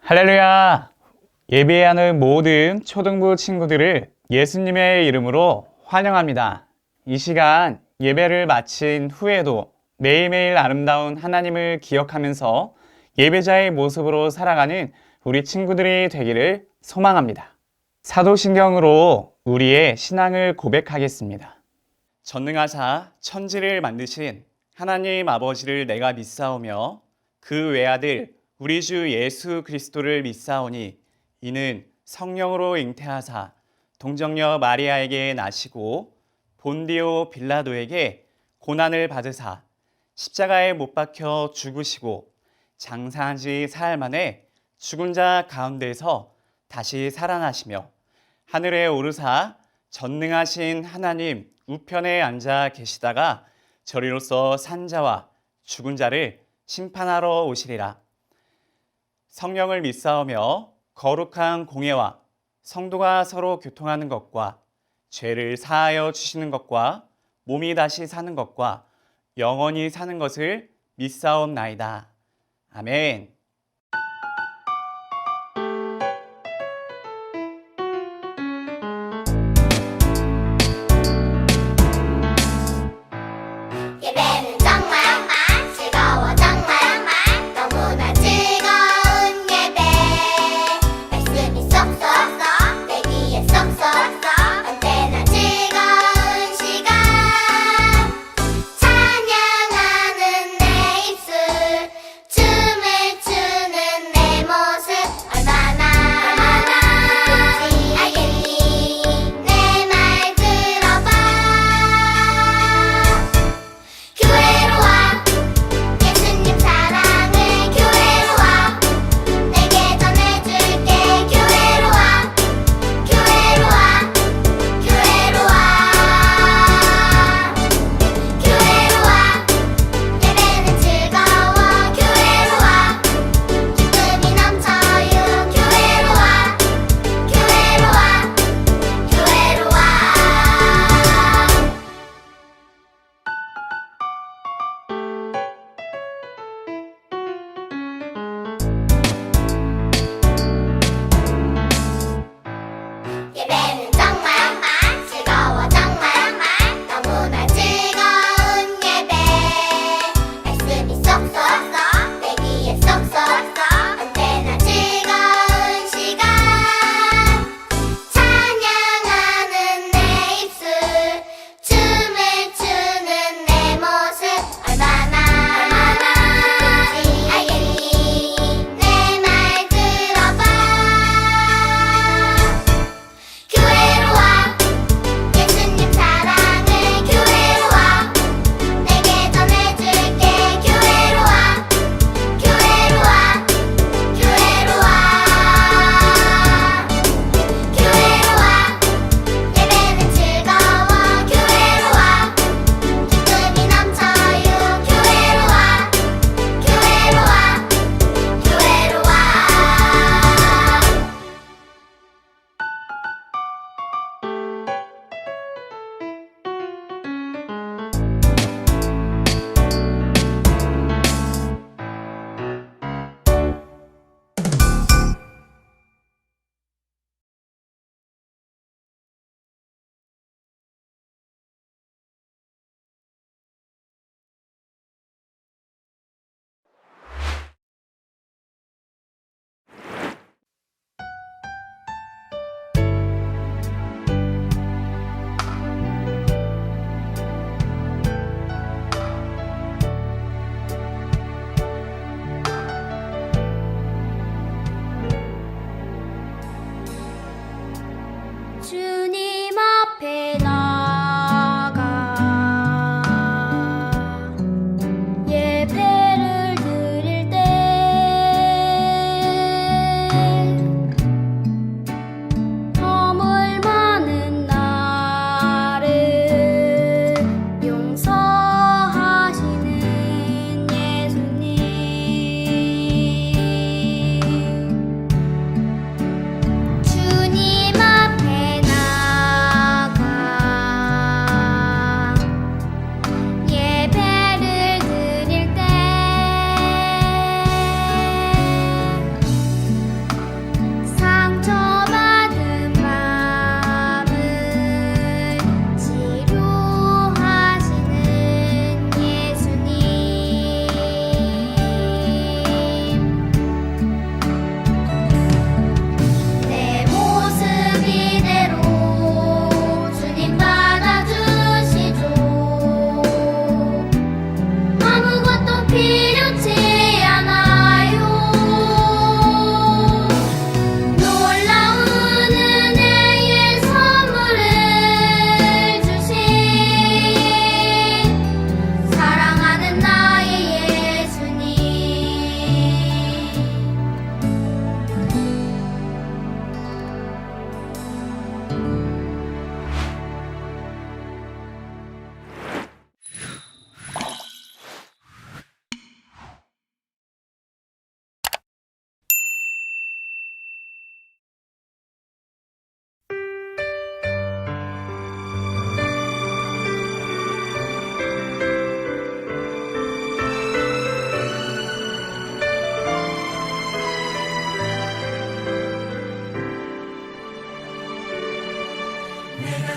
할렐루야! 예배하는 모든 초등부 친구들을 예수님의 이름으로 환영합니다. 이 시간 예배를 마친 후에도 매일매일 아름다운 하나님을 기억하면서 예배자의 모습으로 살아가는 우리 친구들이 되기를 소망합니다. 사도신경으로 우리의 신앙을 고백하겠습니다. 전능하사 천지를 만드신 하나님 아버지를 내가 믿사오며 그 외아들 우리 주 예수 그리스도를 믿사오니 이는 성령으로 잉태하사 동정녀 마리아에게 나시고 본디오 빌라도에게 고난을 받으사 십자가에 못 박혀 죽으시고 장사한 지 사흘 만에 죽은 자 가운데서 다시 살아나시며 하늘에 오르사 전능하신 하나님 우편에 앉아 계시다가 저리로서 산 자와 죽은 자를 심판하러 오시리라. 성령을 믿사오며 거룩한 공예와 성도가 서로 교통하는 것과 죄를 사하여 주시는 것과 몸이 다시 사는 것과 영원히 사는 것을 믿사옵나이다. 아멘. 예배는 정말 즐거워 정말 너무나 즐거운 예배 말씀이 쏙쏙 내 귀에 쏙쏙 언제나 즐거운 시간 찬양하는 내 입술 춤을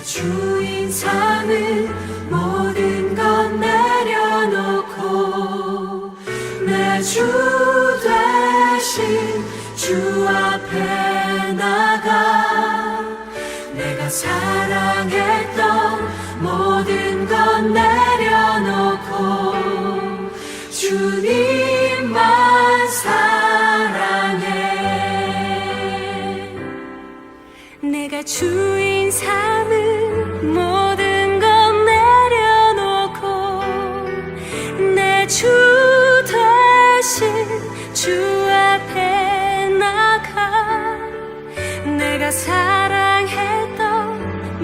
주인 삼은 모든 것 내려놓고 내 주 되신 주 앞에 나가 내가 사랑했던 모든 것 내려놓고 주님만 사랑해. 내가 주인 삼은 모든 것 내려놓고 내 주 대신 주 앞에 나가 내가 사랑했던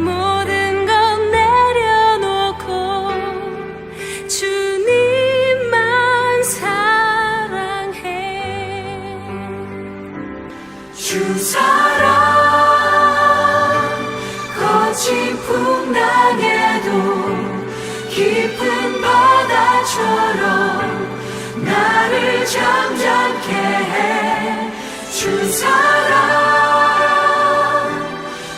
모든 것 내려놓고 주님만 사랑해. 주 사랑 거친 풍랑에도 깊은 바다처럼 나를 잠잠케 해. 주 사랑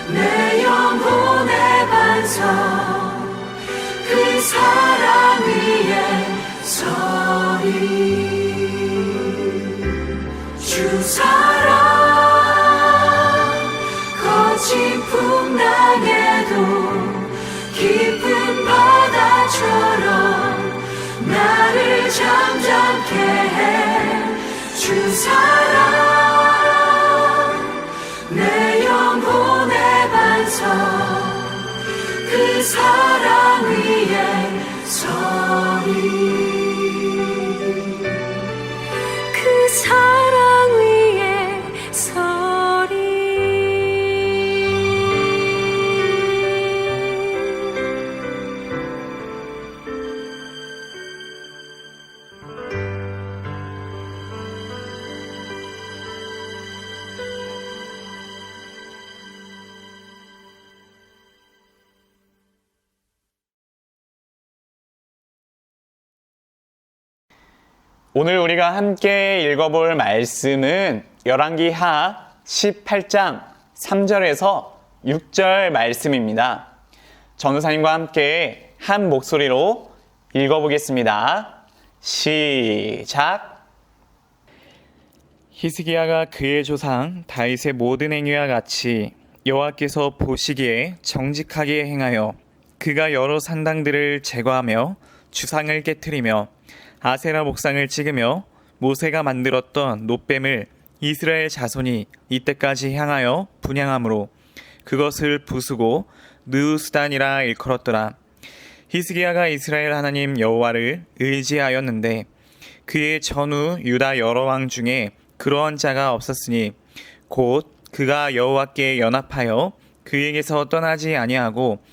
내 영혼의 반석 그 사랑 위에 서리. 주 사랑 거친 풍랑에도 깊은 바다처럼 나를 잠잠케 해. 주 사랑 내 영혼의 반석 그 사랑 위에 서리. 그 사랑 위에 서리. 오늘 우리가 함께 읽어볼 말씀은 열왕기하 18장 3절에서 6절 말씀입니다. 전도사님과 함께 한 목소리로 읽어보겠습니다. 시작! 히스기야가 그의 조상 다윗의 모든 행위와 같이 여호와께서 보시기에 정직하게 행하여 그가 여러 산당들을 제거하며 주상을 깨트리며 아세라 목상을 찍으며 모세가 만들었던 놋뱀을 이스라엘 자손이 이때까지 향하여 분향함으로 그것을 부수고 느우스단이라 일컬었더라. 히스기야가 이스라엘 하나님 여호와를 의지하였는데 그의 전후 유다 여러 왕 중에 그러한 자가 없었으니 곧 그가 여호와께 연합하여 그에게서 떠나지 아니하고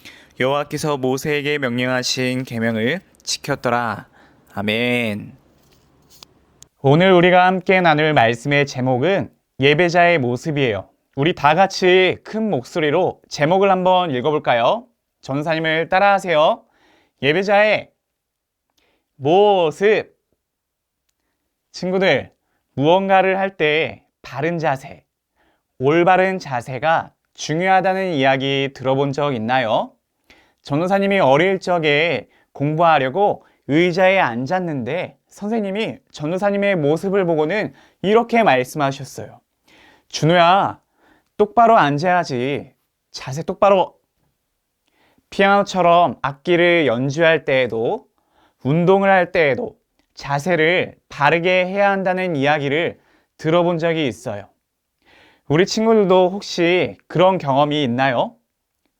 여호와께서 모세에게 명령하신 계명을 지켰더라. 아멘. 오늘 우리가 함께 나눌 말씀의 제목은 예배자의 모습이에요. 우리 다 같이 큰 목소리로 제목을 한번 읽어볼까요? 전사님을 따라하세요. 예배자의 모습. 친구들, 무언가를 할 때 바른 자세, 올바른 자세가 중요하다는 이야기 들어본 적 있나요? 전도사님이 어릴 적에 공부하려고 의자에 앉았는데 선생님이 전도사님의 모습을 보고는 이렇게 말씀하셨어요. 준우야, 똑바로 앉아야지. 자세 똑바로. 피아노처럼 악기를 연주할 때에도 운동을 할 때에도 자세를 바르게 해야 한다는 이야기를 들어본 적이 있어요. 우리 친구들도 혹시 그런 경험이 있나요?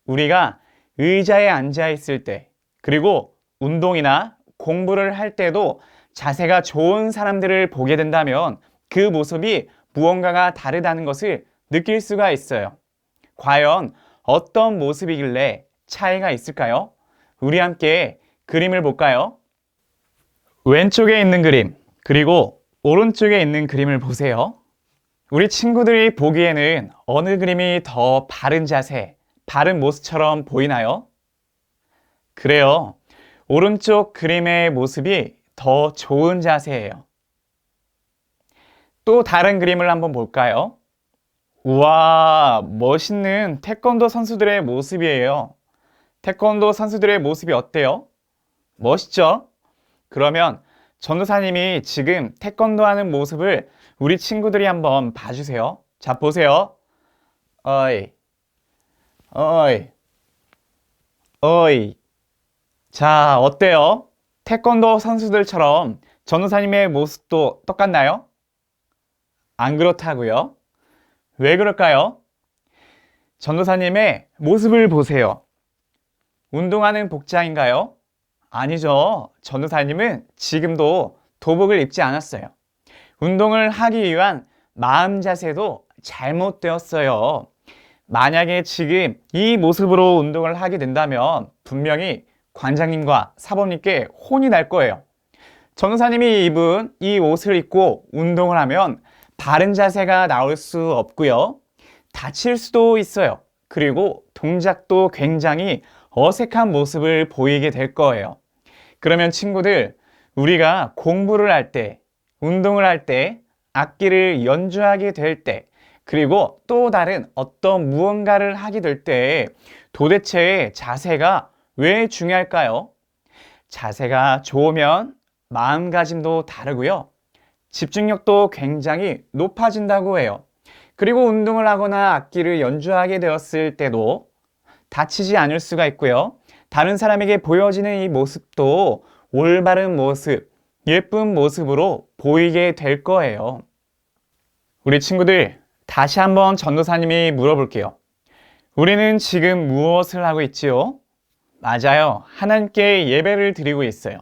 우리가 의자에 앉아 있을 때, 그리고 운동이나 공부를 할 때도 자세가 좋은 사람들을 보게 된다면 그 모습이 무언가가 다르다는 것을 느낄 수가 있어요. 과연 어떤 모습이길래 차이가 있을까요? 우리 함께 그림을 볼까요? 왼쪽에 있는 그림, 그리고 오른쪽에 있는 그림을 보세요. 우리 친구들이 보기에는 어느 그림이 더 바른 자세, 바른 모습처럼 보이나요? 그래요. 오른쪽 그림의 모습이 더 좋은 자세예요. 또 다른 그림을 한번 볼까요? 우와, 멋있는 태권도 선수들의 모습이에요. 태권도 선수들의 모습이 어때요? 멋있죠? 그러면 전도사님이 지금 태권도 하는 모습을 우리 친구들이 한번 봐주세요. 자, 보세요. 어이, 어이, 어이. 자, 어때요? 태권도 선수들처럼 전도사님의 모습도 똑같나요? 안 그렇다고요? 왜 그럴까요? 전도사님의 모습을 보세요. 운동하는 복장인가요? 아니죠. 전도사님은 지금도 도복을 입지 않았어요. 운동을 하기 위한 마음 자세도 잘못되었어요. 만약에 지금 이 모습으로 운동을 하게 된다면 분명히 관장님과 사범님께 혼이 날 거예요. 전도사님이 입은 이 옷을 입고 운동을 하면 바른 자세가 나올 수 없고요. 다칠 수도 있어요. 그리고 동작도 굉장히 어색한 모습을 보이게 될 거예요. 그러면 친구들, 우리가 공부를 할 때, 운동을 할 때, 악기를 연주하게 될 때, 그리고 또 다른 어떤 무언가를 하게 될 때 도대체 자세가 왜 중요할까요? 자세가 좋으면 마음가짐도 다르고요. 집중력도 굉장히 높아진다고 해요. 그리고 운동을 하거나 악기를 연주하게 되었을 때도 다치지 않을 수가 있고요. 다른 사람에게 보여지는 이 모습도 올바른 모습, 예쁜 모습으로 보이게 될 거예요. 우리 친구들, 다시 한번 전도사님이 물어볼게요. 우리는 지금 무엇을 하고 있지요? 맞아요. 하나님께 예배를 드리고 있어요.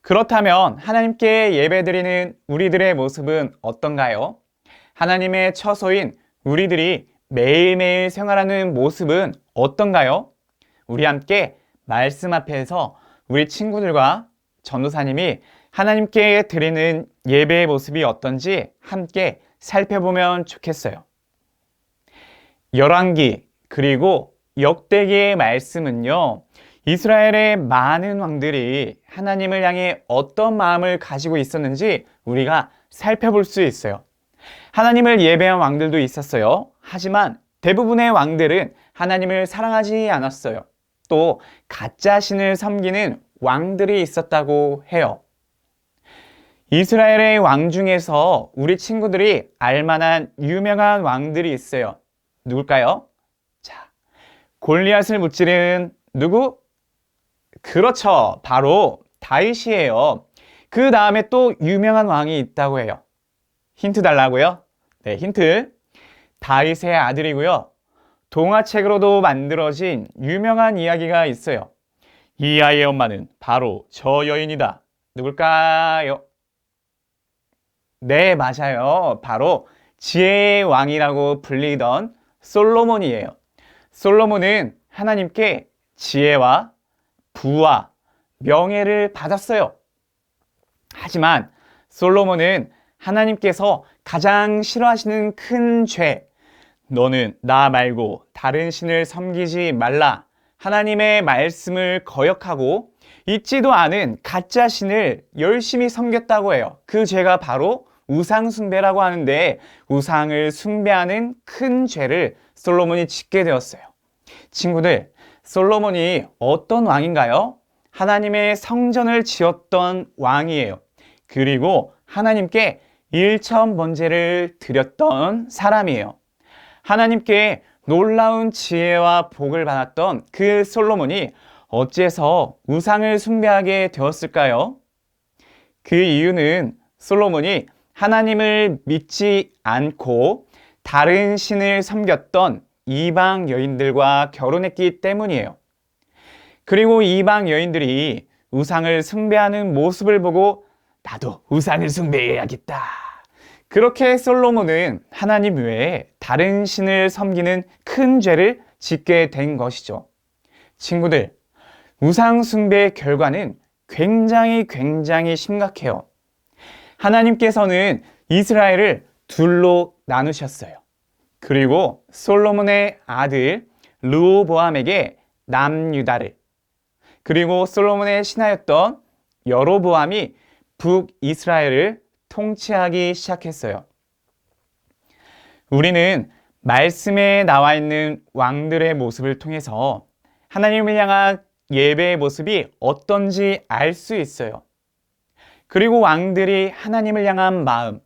그렇다면 하나님께 예배드리는 우리들의 모습은 어떤가요? 하나님의 처소인 우리들이 매일매일 생활하는 모습은 어떤가요? 우리 함께 말씀 앞에서 우리 친구들과 전도사님이 하나님께 드리는 예배의 모습이 어떤지 함께 살펴보면 좋겠어요. 열왕기 그리고 역대기의 말씀은요, 이스라엘의 많은 왕들이 하나님을 향해 어떤 마음을 가지고 있었는지 우리가 살펴볼 수 있어요. 하나님을 예배한 왕들도 있었어요. 하지만 대부분의 왕들은 하나님을 사랑하지 않았어요. 또 가짜 신을 섬기는 왕들이 있었다고 해요. 이스라엘의 왕 중에서 우리 친구들이 알만한 유명한 왕들이 있어요. 누굴까요? 자, 골리앗을 무찌른 누구? 그렇죠. 바로 다윗이에요. 그 다음에 또 유명한 왕이 있다고 해요. 힌트 달라고요? 네, 힌트. 다윗의 아들이고요. 동화책으로도 만들어진 유명한 이야기가 있어요. 이 아이의 엄마는 바로 저 여인이다. 누굴까요? 네, 맞아요. 바로 지혜의 왕이라고 불리던 솔로몬이에요. 솔로몬은 하나님께 지혜와 부와 명예를 받았어요. 하지만 솔로몬은 하나님께서 가장 싫어하시는 큰 죄, 너는 나 말고 다른 신을 섬기지 말라, 하나님의 말씀을 거역하고 있지도 않은 가짜 신을 열심히 섬겼다고 해요. 그 죄가 바로 우상 숭배라고 하는데, 우상을 숭배하는 큰 죄를 솔로몬이 짓게 되었어요. 친구들, 솔로몬이 어떤 왕인가요? 하나님의 성전을 지었던 왕이에요. 그리고 하나님께 일천 번제를 드렸던 사람이에요. 하나님께 놀라운 지혜와 복을 받았던 그 솔로몬이 어째서 우상을 숭배하게 되었을까요? 그 이유는 솔로몬이 하나님을 믿지 않고 다른 신을 섬겼던 이방 여인들과 결혼했기 때문이에요. 그리고 이방 여인들이 우상을 숭배하는 모습을 보고 나도 우상을 숭배해야겠다. 그렇게 솔로몬은 하나님 외에 다른 신을 섬기는 큰 죄를 짓게 된 것이죠. 친구들, 우상 숭배의 결과는 굉장히 심각해요. 하나님께서는 이스라엘을 둘로 나누셨어요. 그리고 솔로몬의 아들 르호보암에게 남유다를, 그리고 솔로몬의 신하였던 여로보암이 북이스라엘을 통치하기 시작했어요. 우리는 말씀에 나와 있는 왕들의 모습을 통해서 하나님을 향한 예배의 모습이 어떤지 알 수 있어요. 그리고 왕들이 하나님을 향한 마음,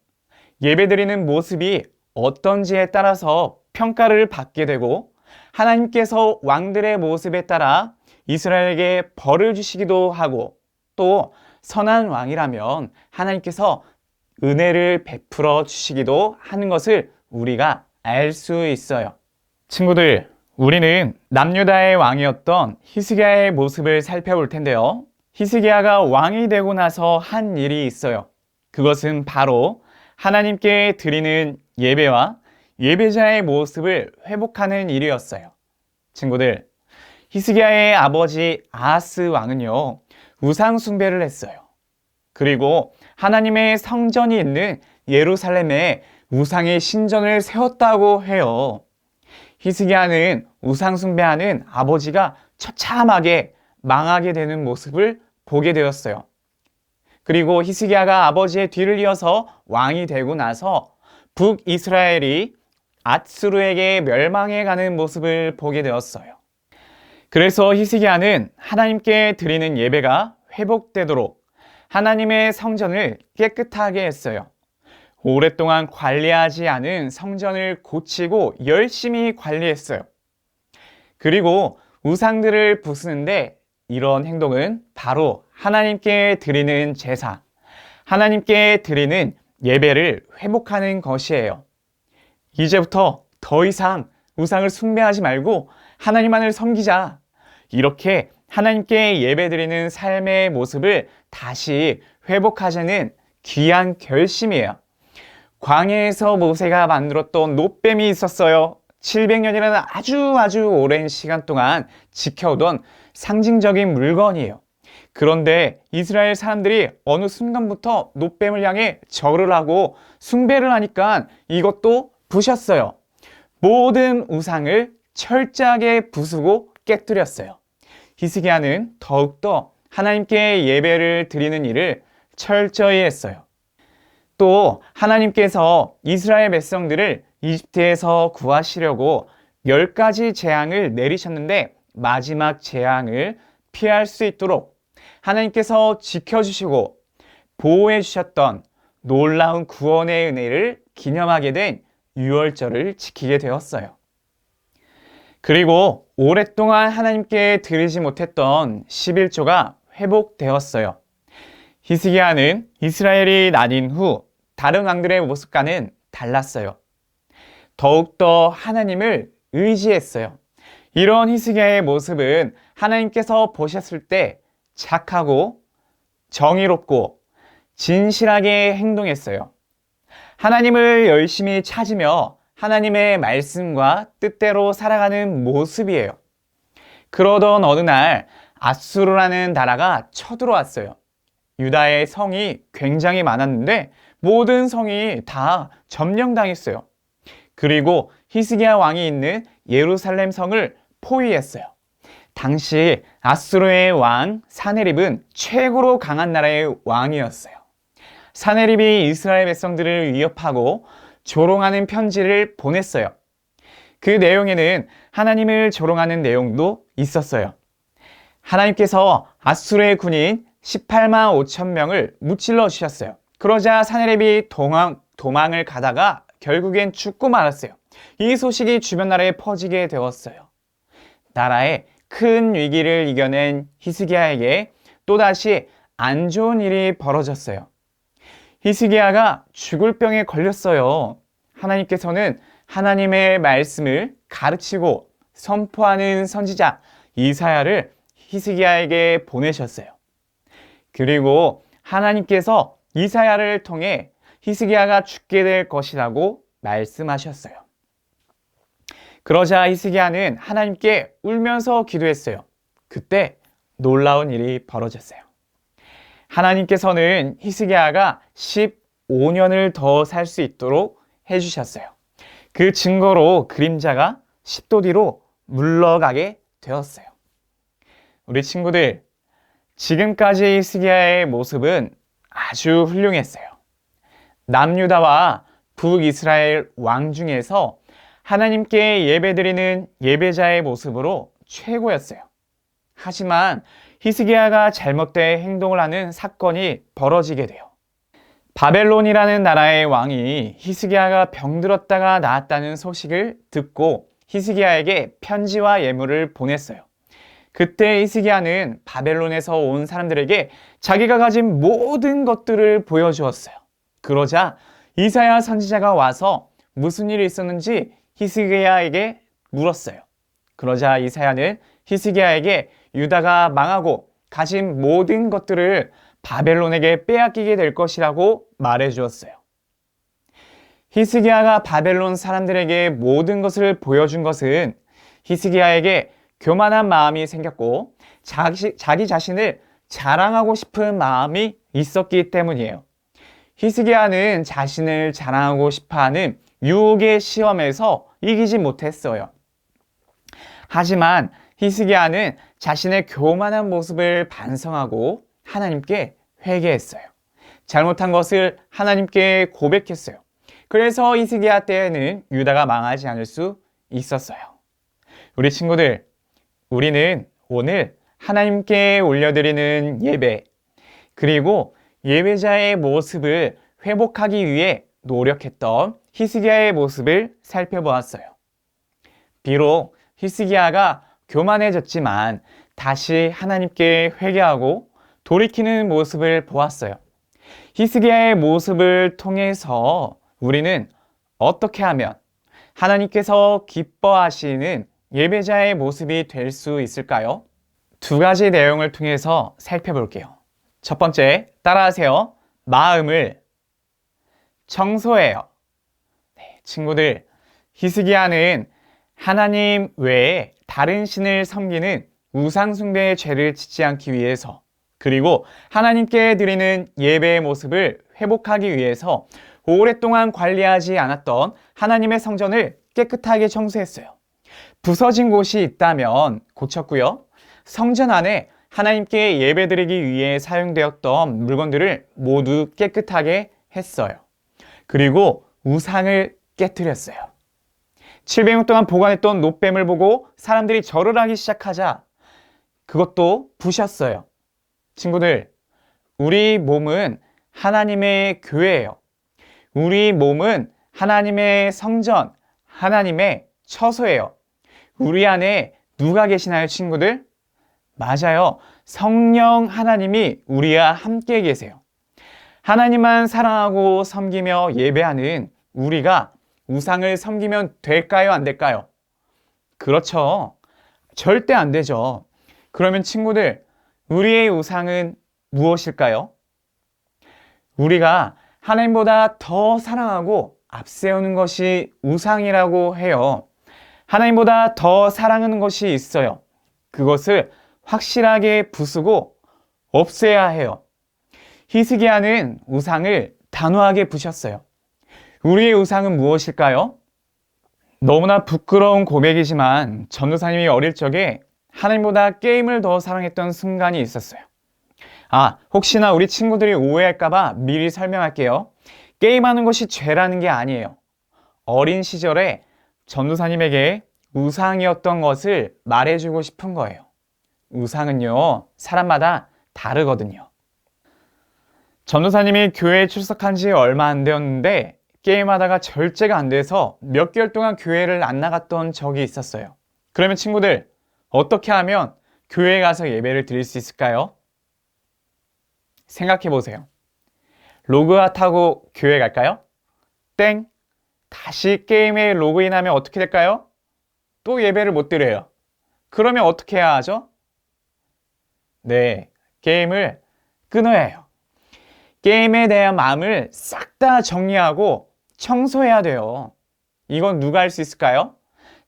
예배드리는 모습이 어떤지에 따라서 평가를 받게 되고 하나님께서 왕들의 모습에 따라 이스라엘에게 벌을 주시기도 하고 또 선한 왕이라면 하나님께서 은혜를 베풀어 주시기도 하는 것을 우리가 알 수 있어요. 친구들, 우리는 남유다의 왕이었던 히스기야의 모습을 살펴볼 텐데요. 히스기야가 왕이 되고 나서 한 일이 있어요. 그것은 바로 하나님께 드리는 예배와 예배자의 모습을 회복하는 일이었어요. 친구들, 히스기야의 아버지 아하스 왕은요, 우상 숭배를 했어요. 그리고 하나님의 성전이 있는 예루살렘에 우상의 신전을 세웠다고 해요. 히스기야는 우상 숭배하는 아버지가 처참하게 망하게 되는 모습을 보게 되었어요. 그리고 히스기야가 아버지의 뒤를 이어서 왕이 되고 나서 북이스라엘이 앗수르에게 멸망해 가는 모습을 보게 되었어요. 그래서 히스기야는 하나님께 드리는 예배가 회복되도록 하나님의 성전을 깨끗하게 했어요. 오랫동안 관리하지 않은 성전을 고치고 열심히 관리했어요. 그리고 우상들을 부수는데 이런 행동은 바로 하나님께 드리는 제사, 하나님께 드리는 예배를 회복하는 것이에요. 이제부터 더 이상 우상을 숭배하지 말고 하나님만을 섬기자. 이렇게 하나님께 예배드리는 삶의 모습을 다시 회복하자는 귀한 결심이에요. 광야에서 모세가 만들었던 놋뱀이 있었어요. 700년이라는 아주 오랜 시간 동안 지켜오던 상징적인 물건이에요. 그런데 이스라엘 사람들이 어느 순간부터 놋뱀을 향해 절을 하고 숭배를 하니까 이것도 부셨어요. 모든 우상을 철저하게 부수고 깨뜨렸어요. 히스기야는 더욱더 하나님께 예배를 드리는 일을 철저히 했어요. 또 하나님께서 이스라엘 백성들을 이집트에서 구하시려고 10가지 재앙을 내리셨는데 마지막 재앙을 피할 수 있도록 하나님께서 지켜주시고 보호해 주셨던 놀라운 구원의 은혜를 기념하게 된 유월절을 지키게 되었어요. 그리고 오랫동안 하나님께 드리지 못했던 11조가 회복되었어요. 히스기야는 이스라엘이 나뉜 후 다른 왕들의 모습과는 달랐어요. 더욱더 하나님을 의지했어요. 이런 히스기야의 모습은 하나님께서 보셨을 때 착하고 정의롭고 진실하게 행동했어요. 하나님을 열심히 찾으며 하나님의 말씀과 뜻대로 살아가는 모습이에요. 그러던 어느 날 앗수르라는 나라가 쳐들어왔어요. 유다의 성이 굉장히 많았는데 모든 성이 다 점령당했어요. 그리고 히스기야 왕이 있는 예루살렘 성을 포위했어요. 당시 앗수르의 왕 사네립은 최고로 강한 나라의 왕이었어요. 사네립이 이스라엘 백성들을 위협하고 조롱하는 편지를 보냈어요. 그 내용에는 하나님을 조롱하는 내용도 있었어요. 하나님께서 앗수르의 군인 18만 5천 명을 무찔러 주셨어요. 그러자 사네립이 도망을 가다가 결국엔 죽고 말았어요. 이 소식이 주변 나라에 퍼지게 되었어요. 나라의 큰 위기를 이겨낸 히스기야에게 또다시 안 좋은 일이 벌어졌어요. 히스기야가 죽을 병에 걸렸어요. 하나님께서는 하나님의 말씀을 가르치고 선포하는 선지자 이사야를 히스기야에게 보내셨어요. 그리고 하나님께서 이사야를 통해 히스기야가 죽게 될 것이라고 말씀하셨어요. 그러자 히스기야는 하나님께 울면서 기도했어요. 그때 놀라운 일이 벌어졌어요. 하나님께서는 히스기야가 15년을 더 살 수 있도록 해주셨어요. 그 증거로 그림자가 10도 뒤로 물러가게 되었어요. 우리 친구들, 지금까지 히스기야의 모습은 아주 훌륭했어요. 남유다와 북이스라엘 왕 중에서 하나님께 예배드리는 예배자의 모습으로 최고였어요. 하지만 히스기야가 잘못된 행동을 하는 사건이 벌어지게 돼요. 바벨론이라는 나라의 왕이 히스기야가 병들었다가 나았다는 소식을 듣고 히스기야에게 편지와 예물을 보냈어요. 그때 히스기야는 바벨론에서 온 사람들에게 자기가 가진 모든 것들을 보여주었어요. 그러자 이사야 선지자가 와서 무슨 일이 있었는지 히스기야에게 물었어요. 그러자 이사야는 히스기야에게 유다가 망하고 가진 모든 것들을 바벨론에게 빼앗기게 될 것이라고 말해 주었어요. 히스기야가 바벨론 사람들에게 모든 것을 보여준 것은 히스기야에게 교만한 마음이 생겼고 자기 자신을 자랑하고 싶은 마음이 있었기 때문이에요. 히스기야는 자신을 자랑하고 싶어하는 유혹의 시험에서 이기지 못했어요. 하지만 히스기야는 자신의 교만한 모습을 반성하고 하나님께 회개했어요. 잘못한 것을 하나님께 고백했어요. 그래서 히스기야 때에는 유다가 망하지 않을 수 있었어요. 우리 친구들, 우리는 오늘 하나님께 올려드리는 예배, 그리고 예배자의 모습을 회복하기 위해 노력했던 히스기야의 모습을 살펴보았어요. 비록 히스기야가 교만해졌지만 다시 하나님께 회개하고 돌이키는 모습을 보았어요. 히스기야의 모습을 통해서 우리는 어떻게 하면 하나님께서 기뻐하시는 예배자의 모습이 될 수 있을까요? 두 가지 내용을 통해서 살펴볼게요. 첫 번째, 따라하세요. 마음을 청소해요. 네, 친구들, 히스기야는 하나님 외에 다른 신을 섬기는 우상숭배의 죄를 짓지 않기 위해서, 그리고 하나님께 드리는 예배의 모습을 회복하기 위해서 오랫동안 관리하지 않았던 하나님의 성전을 깨끗하게 청소했어요. 부서진 곳이 있다면 고쳤고요. 성전 안에 하나님께 예배드리기 위해 사용되었던 물건들을 모두 깨끗하게 했어요. 그리고 우상을 깨뜨렸어요. 700년 동안 보관했던 놋뱀을 보고 사람들이 절을 하기 시작하자 그것도 부셨어요. 친구들, 우리 몸은 하나님의 교회예요. 우리 몸은 하나님의 성전, 하나님의 처소예요. 우리 안에 누가 계시나요, 친구들? 맞아요. 성령 하나님이 우리와 함께 계세요. 하나님만 사랑하고 섬기며 예배하는 우리가 우상을 섬기면 될까요, 안 될까요? 그렇죠. 절대 안 되죠. 그러면 친구들, 우리의 우상은 무엇일까요? 우리가 하나님보다 더 사랑하고 앞세우는 것이 우상이라고 해요. 하나님보다 더 사랑하는 것이 있어요. 그것을 확실하게 부수고 없애야 해요. 히스기야는 우상을 단호하게 부셨어요. 우리의 우상은 무엇일까요? 너무나 부끄러운 고백이지만 전도사님이 어릴 적에 하나님보다 게임을 더 사랑했던 순간이 있었어요. 혹시나 우리 친구들이 오해할까봐 미리 설명할게요. 게임하는 것이 죄라는 게 아니에요. 어린 시절에 전도사님에게 우상이었던 것을 말해주고 싶은 거예요. 우상은요, 사람마다 다르거든요. 전도사님이 교회에 출석한 지 얼마 안 되었는데 게임하다가 절제가 안 돼서 몇 개월 동안 교회를 안 나갔던 적이 있었어요. 그러면 친구들, 어떻게 하면 교회에 가서 예배를 드릴 수 있을까요? 생각해 보세요. 로그아웃하고 교회 갈까요? 땡! 다시 게임에 로그인하면 어떻게 될까요? 또 예배를 못 드려요. 그러면 어떻게 해야 하죠? 네, 게임을 끊어야 해요. 게임에 대한 마음을 싹 다 정리하고 청소해야 돼요. 이건 누가 할 수 있을까요?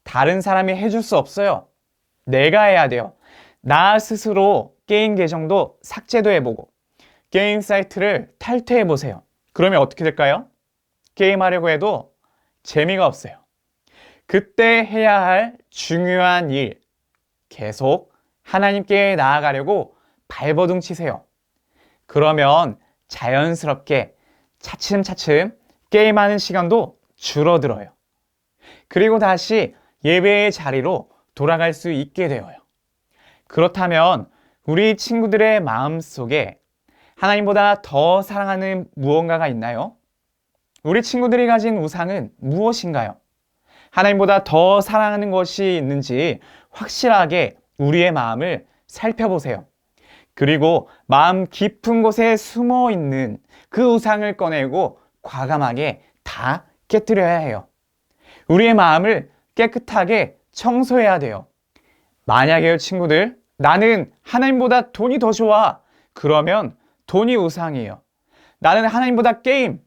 다른 사람이 해줄 수 없어요. 내가 해야 돼요. 나 스스로 게임 계정도 삭제도 해보고 게임 사이트를 탈퇴해보세요. 그러면 어떻게 될까요? 게임하려고 해도 재미가 없어요. 그때 해야 할 중요한 일, 계속 하나님께 나아가려고 발버둥 치세요. 그러면 자연스럽게 차츰차츰 게임하는 시간도 줄어들어요. 그리고 다시 예배의 자리로 돌아갈 수 있게 되어요. 그렇다면 우리 친구들의 마음 속에 하나님보다 더 사랑하는 무언가가 있나요? 우리 친구들이 가진 우상은 무엇인가요? 하나님보다 더 사랑하는 것이 있는지 확실하게 우리의 마음을 살펴보세요. 그리고 마음 깊은 곳에 숨어 있는 그 우상을 꺼내고 과감하게 다 깨뜨려야 해요. 우리의 마음을 깨끗하게 청소해야 돼요. 만약에요, 친구들, 나는 하나님보다 돈이 더 좋아. 그러면 돈이 우상이에요. 나는 하나님보다 게임,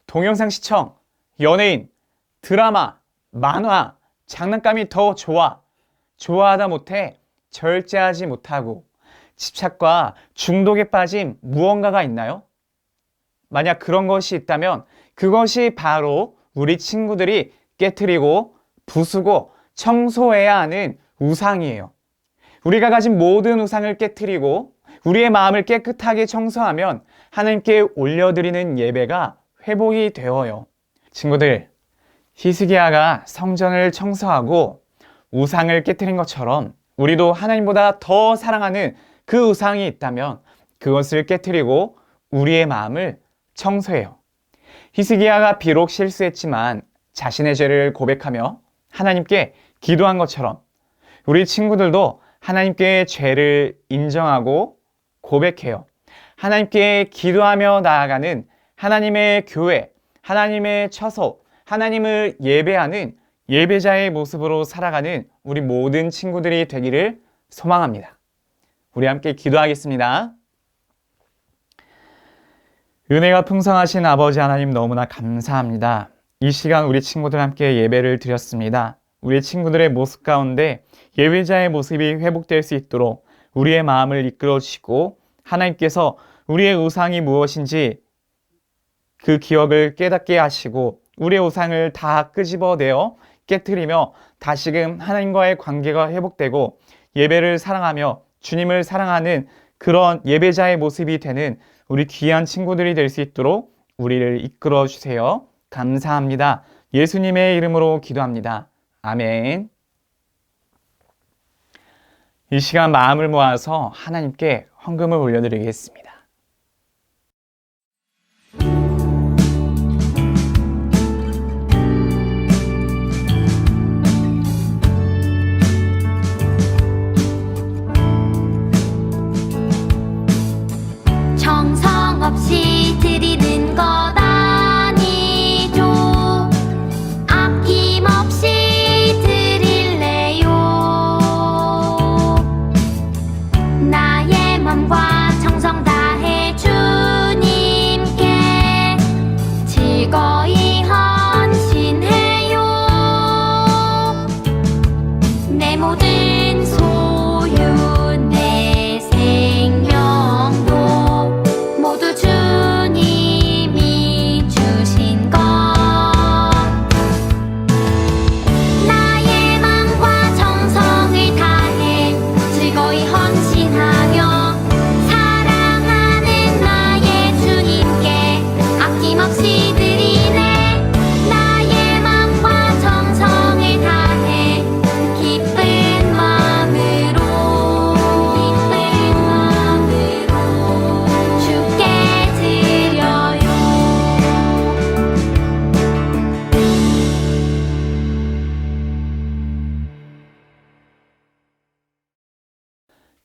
동영상 시청, 연예인, 드라마, 만화, 장난감이 더 좋아. 좋아하다 못해 절제하지 못하고 집착과 중독에 빠진 무언가가 있나요? 만약 그런 것이 있다면 그것이 바로 우리 친구들이 깨트리고 부수고 청소해야 하는 우상이에요. 우리가 가진 모든 우상을 깨트리고 우리의 마음을 깨끗하게 청소하면 하나님께 올려드리는 예배가 회복이 되어요. 친구들, 히스기야가 성전을 청소하고 우상을 깨트린 것처럼 우리도 하나님보다 더 사랑하는 그 우상이 있다면 그것을 깨트리고 우리의 마음을 청소해요. 히스기야가 비록 실수했지만 자신의 죄를 고백하며 하나님께 기도한 것처럼 우리 친구들도 하나님께 죄를 인정하고 고백해요. 하나님께 기도하며 나아가는 하나님의 교회, 하나님의 처소, 하나님을 예배하는 예배자의 모습으로 살아가는 우리 모든 친구들이 되기를 소망합니다. 우리 함께 기도하겠습니다. 은혜가 풍성하신 아버지 하나님 너무나 감사합니다. 이 시간 우리 친구들 함께 예배를 드렸습니다. 우리 친구들의 모습 가운데 예배자의 모습이 회복될 수 있도록 우리의 마음을 이끌어 주시고 하나님께서 우리의 우상이 무엇인지 그 기억을 깨닫게 하시고 우리의 우상을 다 끄집어내어 깨트리며 다시금 하나님과의 관계가 회복되고 예배를 사랑하며 주님을 사랑하는 그런 예배자의 모습이 되는 우리 귀한 친구들이 될 수 있도록 우리를 이끌어 주세요. 감사합니다. 예수님의 이름으로 기도합니다. 아멘. 이 시간 마음을 모아서 하나님께 헌금을 올려드리겠습니다. 정성 없이 드리는 것 아니죠. 아낌없이 드릴래요. 나의 맘과 정성 다해 주님께 즐거이 헌신해요. 내 모든 소유 내 생명도 모두 주님이 주신 것. 나의 맘과 정성을 다해 즐거이 헌신하며 사랑하는 나의 주님께 아낌없이 드리네. 나의 맘과 정성을 다해 기쁜 마음으로 주께 드려요.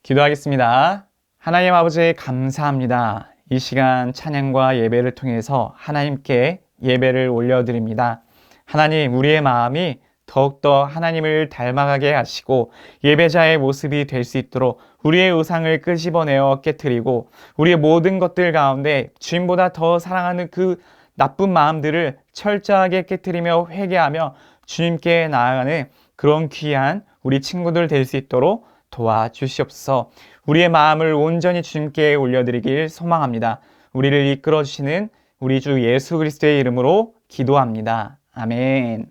기도하겠습니다. 하나님 아버지 감사합니다. 이 시간 찬양과 예배를 통해서 하나님께 예배를 올려드립니다. 하나님, 우리의 마음이 더욱더 하나님을 닮아가게 하시고 예배자의 모습이 될 수 있도록 우리의 우상을 끄집어내어 깨트리고 우리의 모든 것들 가운데 주님보다 더 사랑하는 그 나쁜 마음들을 철저하게 깨트리며 회개하며 주님께 나아가는 그런 귀한 우리 친구들 될 수 있도록 도와주시옵소서. 우리의 마음을 온전히 주님께 올려드리길 소망합니다. 우리를 이끌어주시는 우리 주 예수 그리스도의 이름으로 기도합니다. 아멘.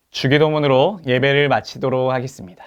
주기도문으로 예배를 마치도록 하겠습니다.